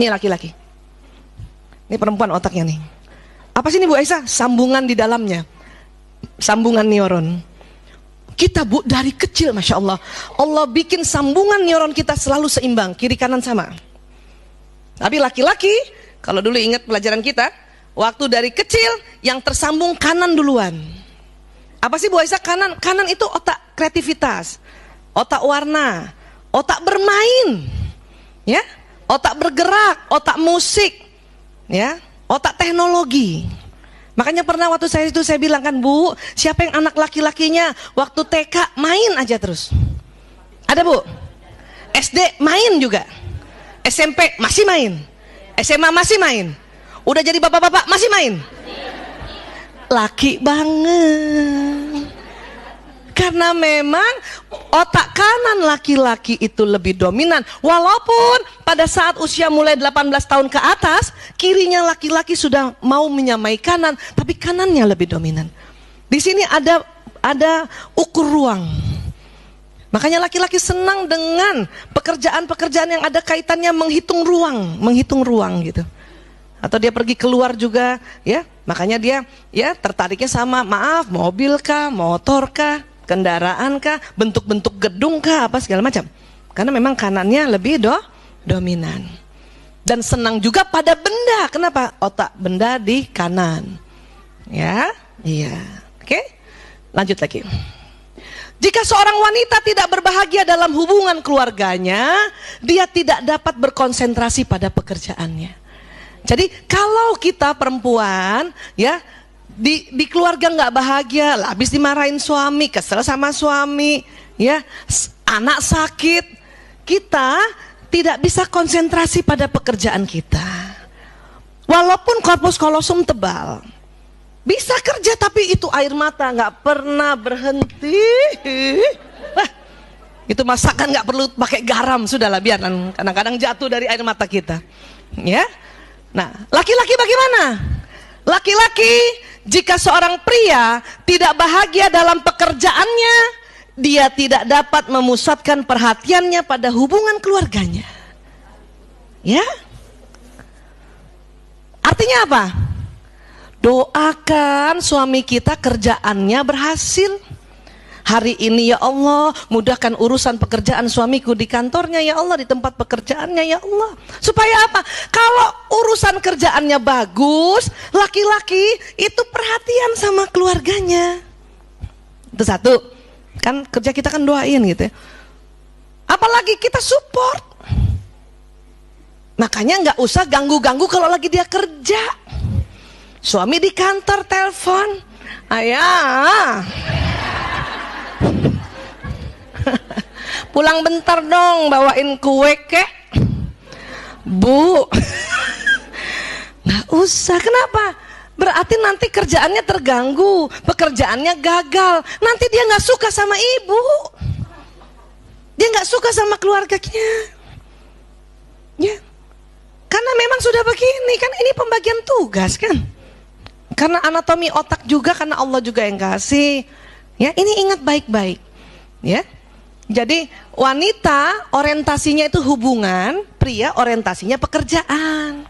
Ini laki-laki. Ini perempuan otaknya nih. Apa sih ini Bu Aisyah? Sambungan di dalamnya. Sambungan neuron. Kita Bu dari kecil Masya Allah. Allah bikin sambungan neuron kita selalu seimbang. Kiri kanan sama. Tapi laki-laki, kalau dulu ingat pelajaran kita, waktu dari kecil yang tersambung kanan duluan. Apa sih Bu Aisyah kanan? Kanan itu otak kreativitas. Otak warna. Otak bermain. Ya. Otak bergerak. Otak musik. Ya. Otak teknologi. Makanya pernah waktu saya bilang kan Bu, siapa yang anak laki-lakinya waktu TK main aja terus? Ada Bu? SD main juga? SMP masih main? SMA masih main? Udah jadi bapak-bapak masih main? Laki banget. Karena memang otak kanan laki-laki itu lebih dominan. Walaupun pada saat usia mulai 18 tahun ke atas, kirinya laki-laki sudah mau menyamai kanan, tapi kanannya lebih dominan. Di sini ada ukur ruang. Makanya laki-laki senang dengan pekerjaan-pekerjaan yang ada kaitannya menghitung ruang gitu. Atau dia pergi keluar juga, ya. Makanya dia ya tertariknya sama, maaf, mobil kah, motor kah, kendaraan kah, bentuk-bentuk gedung kah, apa segala macam. Karena memang kanannya lebih dominan. Dan senang juga pada benda. Kenapa? Otak benda di kanan. Ya, iya. Oke, lanjut lagi. Jika seorang wanita tidak berbahagia dalam hubungan keluarganya, dia tidak dapat berkonsentrasi pada pekerjaannya. Jadi kalau kita perempuan, ya, di keluarga nggak bahagia, habis dimarahin suami, kesel sama suami, ya, anak sakit, kita tidak bisa konsentrasi pada pekerjaan kita. Walaupun korpus kolosum tebal, bisa kerja tapi itu air mata nggak pernah berhenti. Itu masakan nggak perlu pakai garam, sudahlah biar kadang-kadang jatuh dari air mata kita, ya. Nah, laki-laki bagaimana? Laki-laki, jika seorang pria tidak bahagia dalam pekerjaannya, dia tidak dapat memusatkan perhatiannya pada hubungan keluarganya. Ya? Artinya apa? Doakan suami kita kerjaannya berhasil. Hari ini ya Allah, mudahkan urusan pekerjaan suamiku di kantornya ya Allah, di tempat pekerjaannya ya Allah. Supaya apa? Kalau urusan kerjaannya bagus, laki-laki itu perhatian sama keluarganya. Itu satu. Kan kerja kita kan doain gitu ya. Apalagi kita support. Makanya nggak usah ganggu-ganggu kalau lagi dia kerja. Suami di kantor telepon, ayah. Pulang bentar dong, bawain kue kek. Bu. Nggak usah, kenapa? Berarti nanti kerjaannya terganggu, pekerjaannya gagal. Nanti dia nggak suka sama ibu, dia nggak suka sama keluarganya. Ya, karena memang sudah begini kan, ini pembagian tugas kan. Karena anatomi otak juga, karena Allah juga yang kasih. Ya, ini ingat baik-baik. Ya, jadi wanita orientasinya itu hubungan, pria orientasinya pekerjaan.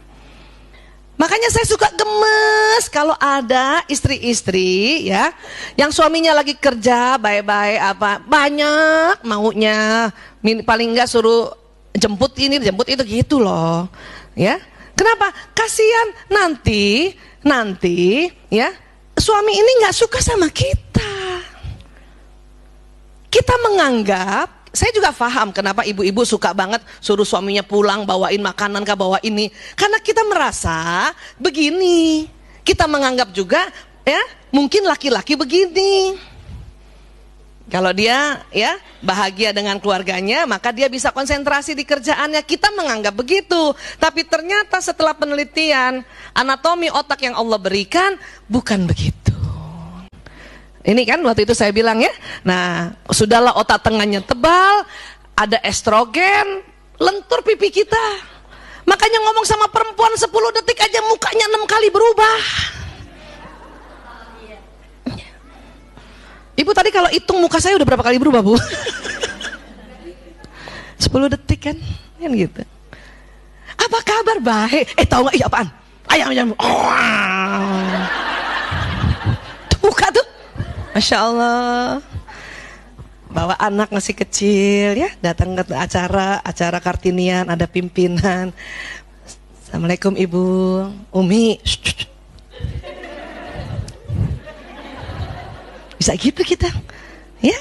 Makanya saya suka gemes kalau ada istri-istri ya, yang suaminya lagi kerja baik-baik apa, banyak maunya, paling enggak suruh jemput ini, jemput itu gitu loh. Ya, kenapa? Kasihan nanti ya, suami ini nggak suka sama kita. Kita menganggap, saya juga paham kenapa ibu-ibu suka banget suruh suaminya pulang bawain makanan kah, bawa ini. Karena kita merasa begini. Kita menganggap juga ya, mungkin laki-laki begini. Kalau dia ya bahagia dengan keluarganya, maka dia bisa konsentrasi di kerjaannya. Kita menganggap begitu. Tapi ternyata setelah penelitian anatomi otak yang Allah berikan bukan begitu. Ini kan waktu itu saya bilang ya, nah sudahlah otak tengahnya tebal, ada estrogen, lentur pipi kita. Makanya ngomong sama perempuan 10 detik aja mukanya 6 kali berubah. Ibu tadi kalau hitung muka saya udah berapa kali berubah Bu? 10 detik kan gitu. Apa kabar? Baik. Tahu nggak? Iya apaan? Ayam. Tuh buka tuh. Masya Allah. Bawa anak masih kecil ya, datang ke acara Kartinian, ada pimpinan. Assalamualaikum Ibu Umi. Bisa gitu kita, ya.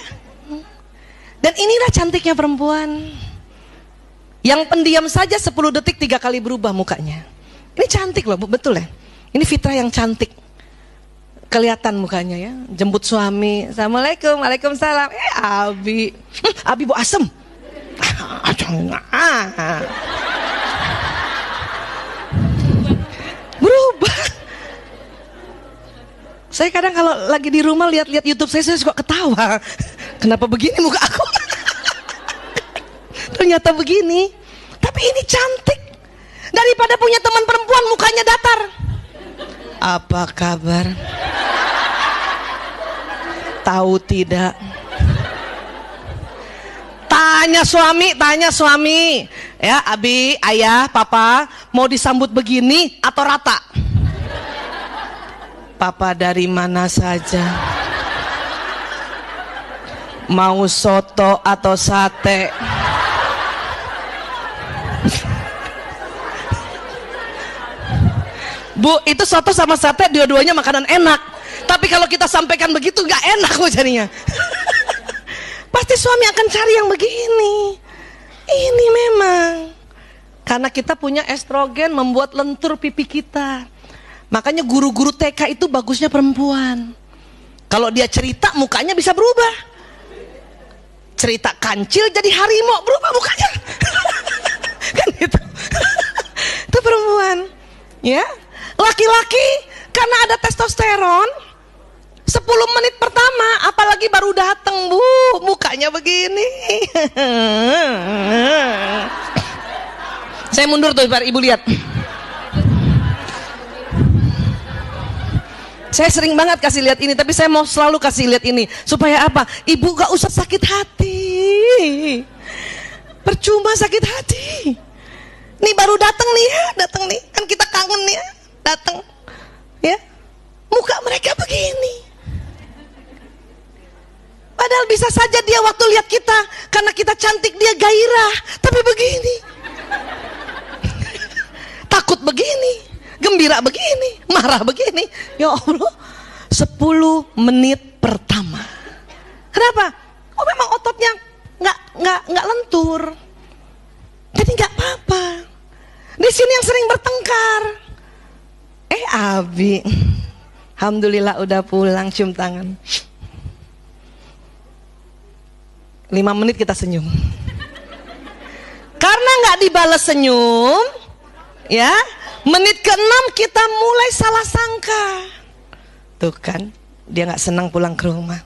Dan inilah cantiknya perempuan. Yang pendiam saja 10 detik 3 kali berubah mukanya. Ini cantik loh, betul ya. Ini fitrah yang cantik. Kelihatan mukanya ya. Jemput suami, Assalamualaikum, Waalaikumsalam. Abi, Abi bu asem. Berubah. Saya kadang kalau lagi di rumah lihat-lihat YouTube saya suka ketawa. Kenapa begini muka aku? Ternyata begini. Tapi ini cantik. Daripada punya teman perempuan mukanya datar. Apa kabar? Tahu tidak? Tanya suami. Ya, Abi, ayah, papa, mau disambut begini atau rata? Papa dari mana saja? Mau soto atau sate? Bu, itu soto sama sate dua-duanya makanan enak. Tapi kalau kita sampaikan begitu nggak enak bu jadinya. Pasti suami akan cari yang begini. Ini memang karena kita punya estrogen membuat lentur pipi kita. Makanya guru-guru TK itu bagusnya perempuan. Kalau dia cerita mukanya bisa berubah. Cerita kancil jadi harimau, berubah mukanya. Kan gitu. Itu perempuan. Ya. Laki-laki karena ada testosteron 10 menit pertama, apalagi baru datang bu, mukanya begini. Saya mundur tuh biar ibu lihat. Saya sering banget kasih lihat ini, tapi saya mau selalu kasih lihat ini supaya apa? Ibu gak usah sakit hati. Percuma sakit hati. Nih baru datang nih ya, kan kita kangen nih ya. Datang ya, muka mereka begini. Padahal bisa saja dia waktu lihat kita karena kita cantik dia gairah, tapi begini. Takut begini, gembira begini, marah begini. Ya Allah, 10 menit pertama. Kenapa? Oh memang ototnya nggak lentur. Jadi nggak apa-apa. Di sini yang sering bertengkar. Abi, alhamdulillah udah pulang, cium tangan. 5 menit kita senyum. Karena nggak dibalas senyum, ya, menit ke-6 kita mulai salah sangka. Tuh kan, dia nggak senang pulang ke rumah.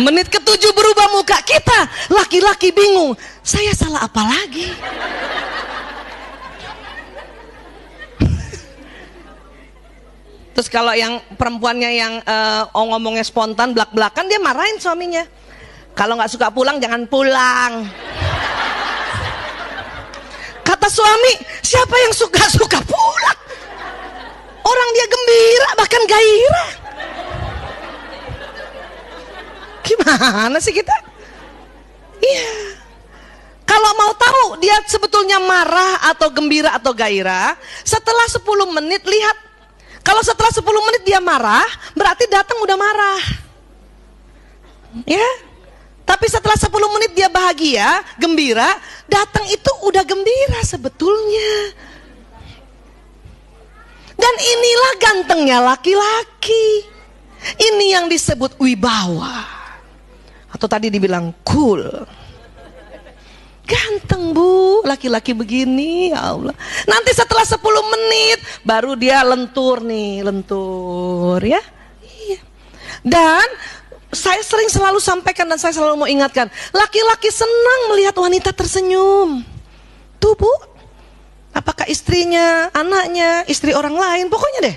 Menit ke-7 berubah muka kita, laki-laki bingung. Saya salah apa lagi? Terus kalau yang perempuannya yang ngomongnya spontan belak-belakan, dia marahin suaminya. Kalau nggak suka pulang jangan pulang. Kata suami, siapa yang suka pulang? Orang dia gembira bahkan gairah. Gimana sih kita? Iya. Kalau mau tahu dia sebetulnya marah atau gembira atau gairah, setelah 10 menit lihat. Kalau setelah 10 menit dia marah, berarti datang udah marah. Ya. Tapi setelah 10 menit dia bahagia, gembira, datang itu udah gembira sebetulnya. Dan inilah gantengnya laki-laki. Ini yang disebut wibawa. Atau tadi dibilang cool. Ganteng bu, laki-laki begini, ya Allah. Nanti setelah 10 menit baru dia lentur nih, lentur ya. Iya. Dan saya selalu sampaikan dan saya selalu mau ingatkan, laki-laki senang melihat wanita tersenyum. Tuh bu, apakah istrinya, anaknya, istri orang lain, pokoknya deh.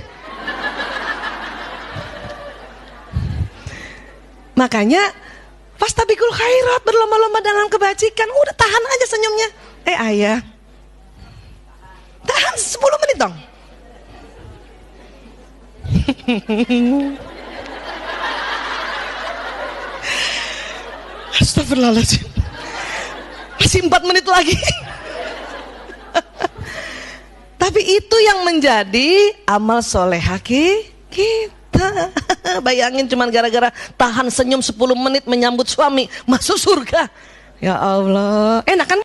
Makanya Fastabiqul khairat, berlomba-lomba dalam kebajikan. Udah tahan aja senyumnya. Ayah, tahan 10 menit dong. Astagfirullahaladzim. Masih 4 menit lagi. Tapi itu yang menjadi amal solehah kita. Bayangin cuman gara-gara tahan senyum 10 menit menyambut suami masuk surga. Ya Allah, enak kan?